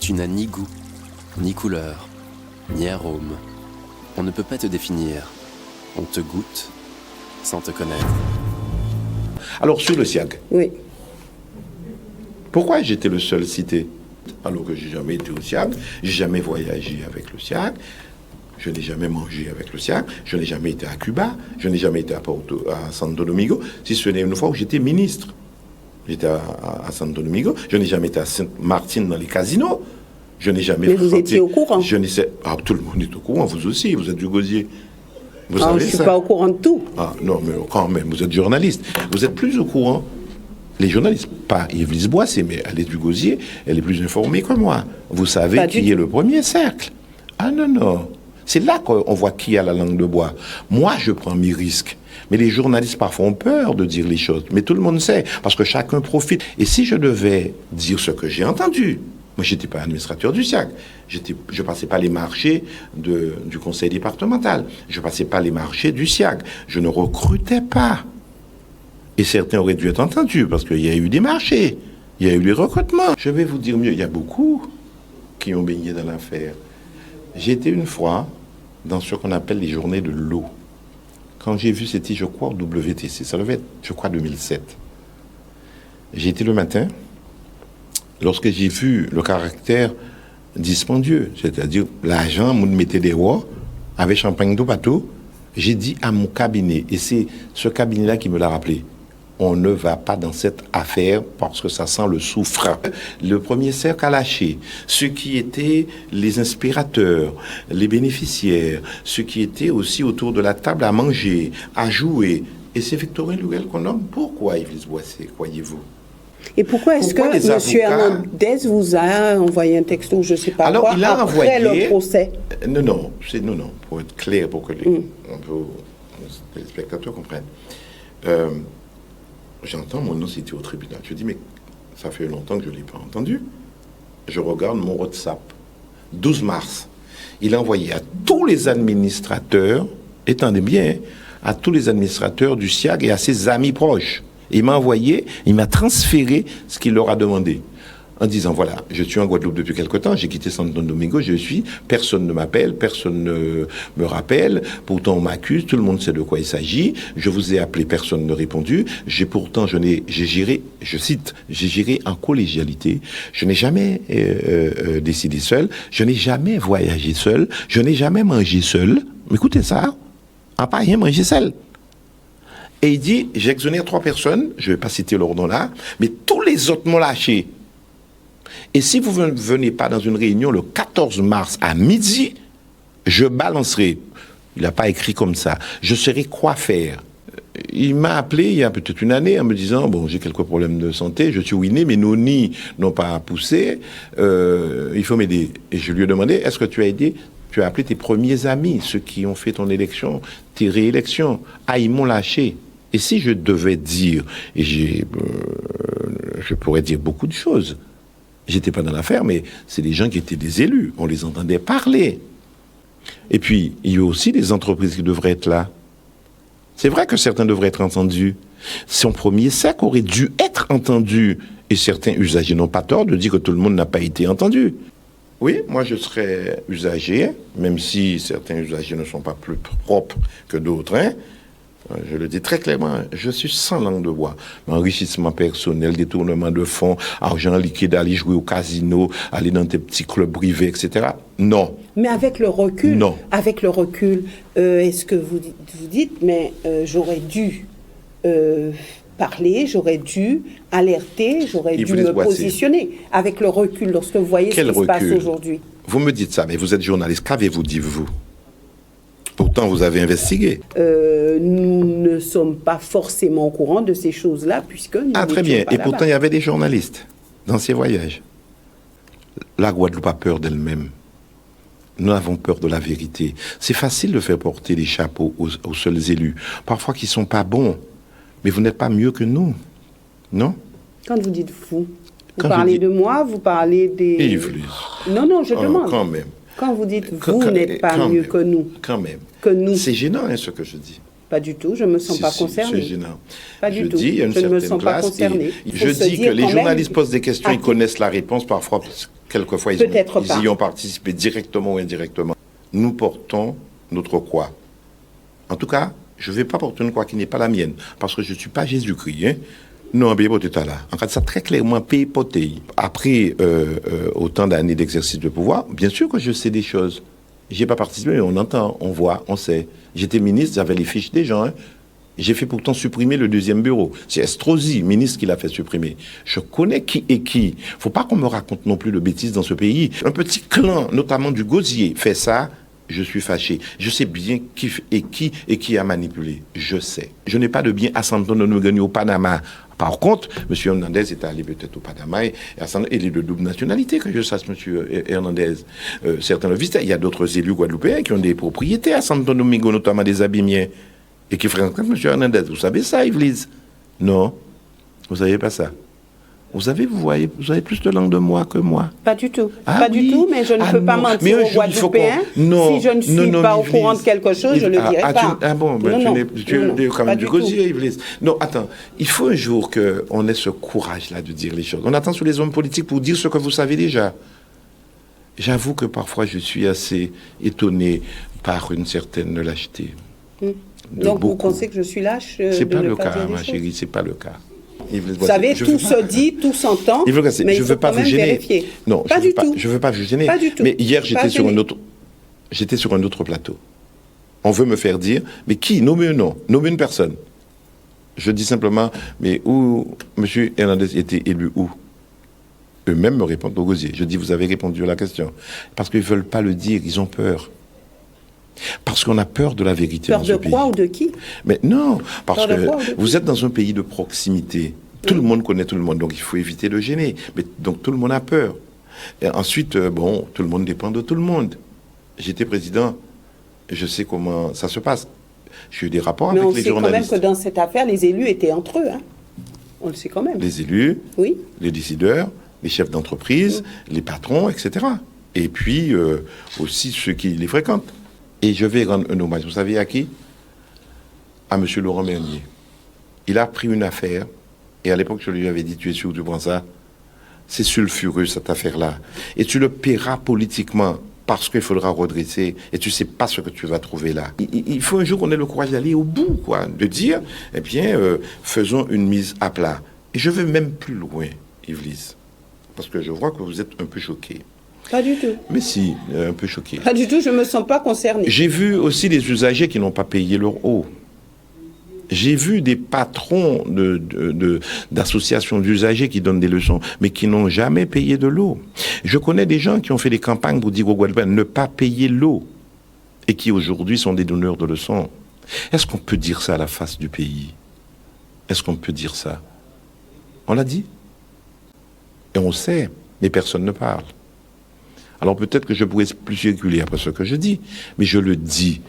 Tu n'as ni goût, ni couleur, ni arôme. On ne peut pas te définir. On te goûte sans te connaître. Alors, sur le SIAG, Oui. pourquoi j'étais le seul cité? Alors que j'ai jamais été au SIAG, j'ai jamais voyagé avec le SIAG, je n'ai jamais mangé avec le SIAG, je n'ai jamais été à Cuba, je n'ai jamais été à Santo Domingo, si ce n'est une fois où j'étais ministre. J'étais à Santo Domingo, je n'ai jamais été à Saint-Martin dans les casinos, je n'ai jamais... Mais vous étiez au courant? Tout le monde est au courant, vous aussi, vous êtes du Gosier. Vous Ah, savez je ne suis ça? pas au courant de tout. Ah non, mais quand même, vous êtes journaliste. Vous êtes plus au courant. Les journalistes, pas Yves Boissé, mais elle est du Gosier, elle est plus informée que moi. Vous savez Pas qui du est tout. le premier cercle. Ah non, non. C'est là qu'on voit qui a la langue de bois. Moi, je prends mes risques. Mais les journalistes, parfois, ont peur de dire les choses. Mais tout le monde sait, parce que chacun profite. Et si je devais dire ce que j'ai entendu, moi, je n'étais pas administrateur du SIAG. Je ne passais pas les marchés du conseil départemental. Je ne passais pas les marchés du SIAG. Je ne recrutais pas. Et certains auraient dû être entendus, parce qu'il y a eu des marchés, il y a eu des recrutements. Je vais vous dire mieux, il y a beaucoup qui ont baigné dans l'affaire. J'ai été une fois dans ce qu'on appelle les journées de l'eau. Quand j'ai vu, c'était, je crois, au WTC, ça devait être, je crois, 2007. J'ai été le matin, lorsque j'ai vu le caractère dispendieux, c'est-à-dire l'argent, on mettait des rois, avec champagne de bateau, j'ai dit à mon cabinet, et c'est ce cabinet-là qui me l'a rappelé, on ne va pas dans cette affaire parce que ça sent le soufre. Le premier cercle a lâché. Ceux qui étaient les inspirateurs, les bénéficiaires, ceux qui étaient aussi autour de la table à manger, à jouer. Et c'est Victorien Luel qu'on nomme. Pourquoi Yves Boissé, croyez-vous? Et pourquoi est-ce que Pourquoi les M. avocats- Hernandez vous a envoyé un texto, je ne sais pas Alors, quoi, il a après envoyé... le procès? Non, pour être clair, pour que les téléspectateurs comprennent. J'entends mon nom cité au tribunal. Je dis, mais ça fait longtemps que je ne l'ai pas entendu. Je regarde mon WhatsApp. 12 mars. Il a envoyé à tous les administrateurs, étendez bien, à tous les administrateurs du SIAG et à ses amis proches. Il m'a envoyé, il m'a transféré ce qu'il leur a demandé. En disant, voilà, je suis en Guadeloupe depuis quelque temps, j'ai quitté Santo Domingo, personne ne m'appelle, personne ne me rappelle, pourtant on m'accuse, tout le monde sait de quoi il s'agit, je vous ai appelé, personne ne répondu, j'ai géré, je cite, j'ai géré en collégialité, je n'ai jamais décidé seul, je n'ai jamais voyagé seul, je n'ai jamais mangé seul, écoutez ça, à pas rien manger seul. Et il dit, j'exonère 3 personnes, je ne vais pas citer leur nom là, mais tous les autres m'ont lâché. Et si vous ne venez pas dans une réunion le 14 mars à midi, je balancerai. Il n'a pas écrit comme ça. Je saurai quoi faire. Il m'a appelé il y a peut-être une année en me disant, bon, j'ai quelques problèmes de santé, je suis ruiné, mes nids n'ont pas poussé, il faut m'aider. Et je lui ai demandé, est-ce que tu as aidé? Tu as appelé tes premiers amis, ceux qui ont fait ton élection, tes réélections. Ah, ils m'ont lâché. Et si je devais dire, et je pourrais dire beaucoup de choses, j'étais pas dans l'affaire, mais c'est des gens qui étaient des élus. On les entendait parler. Et puis, il y a aussi des entreprises qui devraient être là. C'est vrai que certains devraient être entendus. Son premier cercle aurait dû être entendu. Et certains usagers n'ont pas tort de dire que tout le monde n'a pas été entendu. Oui, moi je serais usager, même si certains usagers ne sont pas plus propres que d'autres, hein. Je le dis très clairement, je suis sans langue de bois. Enrichissement personnel, détournement de fonds, argent liquide, aller jouer au casino, aller dans tes petits clubs privés, etc. Non. Mais avec le recul, Non. Est-ce que vous dites, mais j'aurais dû parler, j'aurais dû alerter, j'aurais dû me positionner. Avec le recul, lorsque vous voyez ce qui se passe aujourd'hui. Vous me dites ça, mais vous êtes journaliste, qu'avez-vous dit, vous? Pourtant, vous avez investigué. Nous ne sommes pas forcément au courant de ces choses-là, puisque nous très bien. Et pourtant, il y avait des journalistes dans ces voyages. La Guadeloupe a peur d'elle-même. Nous avons peur de la vérité. C'est facile de faire porter les chapeaux aux seuls élus, parfois qui ne sont pas bons. Mais vous n'êtes pas mieux que nous, non? Quand vous dites vous parlez de moi, vous parlez des... Yves. Non, je demande. Quand même. Quand vous dites vous n'êtes pas mieux que nous. Quand même. Que nous. C'est gênant, hein, ce que je dis. Pas du tout, je ne me sens pas concernée. C'est gênant. Pas du tout. Dis, il y a une je ne me certaine sens pas classe, concernée. Je dis que les journalistes posent des questions, ils connaissent la réponse parfois. quelquefois ils y ont participé directement ou indirectement. Nous portons notre croix. En tout cas, je ne vais pas porter une croix qui n'est pas la mienne, parce que je ne suis pas Jésus-Christ. Hein? Non, bien pour tout à l'heure. En fait, ça très clairement paye poté. Après autant d'années d'exercice de pouvoir, bien sûr que je sais des choses. J'ai pas participé, mais on entend, on voit, on sait. J'étais ministre, j'avais les fiches des gens. Hein. J'ai fait pourtant supprimer le 2e bureau. C'est Estrosi, ministre, qui l'a fait supprimer. Je connais qui est qui. Faut pas qu'on me raconte non plus de bêtises dans ce pays. Un petit clan, notamment du Gosier, fait ça. Je suis fâché. Je sais bien qui a manipulé. Je sais. Je n'ai pas de bien à Santo Domingo au Panama. Par contre, M. Hernandez est allé peut-être au Panama et il est de double nationalité, que je sache, M. Hernandez. Certains le visitent. Il y a d'autres élus guadeloupéens qui ont des propriétés à Santo Domingo, notamment des abîmiers, et qui fréquentent M. Hernandez. Vous savez ça, Yvelise? Non, vous ne savez pas ça. Vous avez plus de langue de moi que moi. Pas du tout. Pas du tout, mais je ne peux pas mentir aux Guadeloupéens. Si je ne suis pas au courant de quelque chose, je ne le dirai pas. Tu es quand même du Gosier, Yvelise. Non, attends. Il faut un jour qu'on ait ce courage-là de dire les choses. On attend sur les hommes politiques pour dire ce que vous savez déjà. J'avoue que parfois je suis assez étonné par une certaine lâcheté. Donc vous pensez que je suis lâche? C'est pas le cas, ma chérie, c'est pas le cas. Vous savez, tout se dit, tout s'entend, mais il faut quand même vérifier. Non, pas du tout. Je ne veux pas vous gêner. Pas du tout. Mais hier, j'étais sur un autre plateau. On veut me faire dire, mais qui? Nommez un nom, nommez une personne. Je dis simplement, mais où M. Hernandez était élu où? Eux-mêmes me répondent au Gosier. Je dis, vous avez répondu à la question. Parce qu'ils ne veulent pas le dire, ils ont peur. Parce qu'on a peur de la vérité dans ce pays. Peur de quoi ou de qui? Mais non, parce que vous êtes dans un pays de proximité. Tout le monde connaît tout le monde, donc il faut éviter de gêner. Mais donc tout le monde a peur. Et ensuite, tout le monde dépend de tout le monde. J'étais président, je sais comment ça se passe. J'ai eu des rapports avec les journalistes. Mais on sait quand même que dans cette affaire, les élus étaient entre eux. Hein. On le sait quand même. Les élus, oui. Les décideurs, les chefs d'entreprise, les patrons, etc. Et puis aussi ceux qui les fréquentent. Et je vais rendre un hommage, vous savez à qui? À M. Laurent Mernier. Il a pris une affaire, et à l'époque, je lui avais dit, tu es sûr que tu prends ça? C'est sulfureux, cette affaire-là. Et tu le paieras politiquement, parce qu'il faudra redresser, et tu ne sais pas ce que tu vas trouver là. Il faut un jour qu'on ait le courage d'aller au bout, quoi, de dire, eh bien, faisons une mise à plat. Et je vais même plus loin, Yvelise, parce que je vois que vous êtes un peu choqué. Pas du tout. Mais si, un peu choqué. Pas du tout, je ne me sens pas concernée. J'ai vu aussi des usagers qui n'ont pas payé leur eau. J'ai vu des patrons d'associations d'usagers qui donnent des leçons, mais qui n'ont jamais payé de l'eau. Je connais des gens qui ont fait des campagnes pour dire aux Guadeloupéens ne pas payer l'eau, et qui aujourd'hui sont des donneurs de leçons. Est-ce qu'on peut dire ça à la face du pays? Est-ce qu'on peut dire ça? On l'a dit. Et on sait, mais personne ne parle. Alors peut-être que je pourrais plus circuler après ce que je dis, mais je le dis.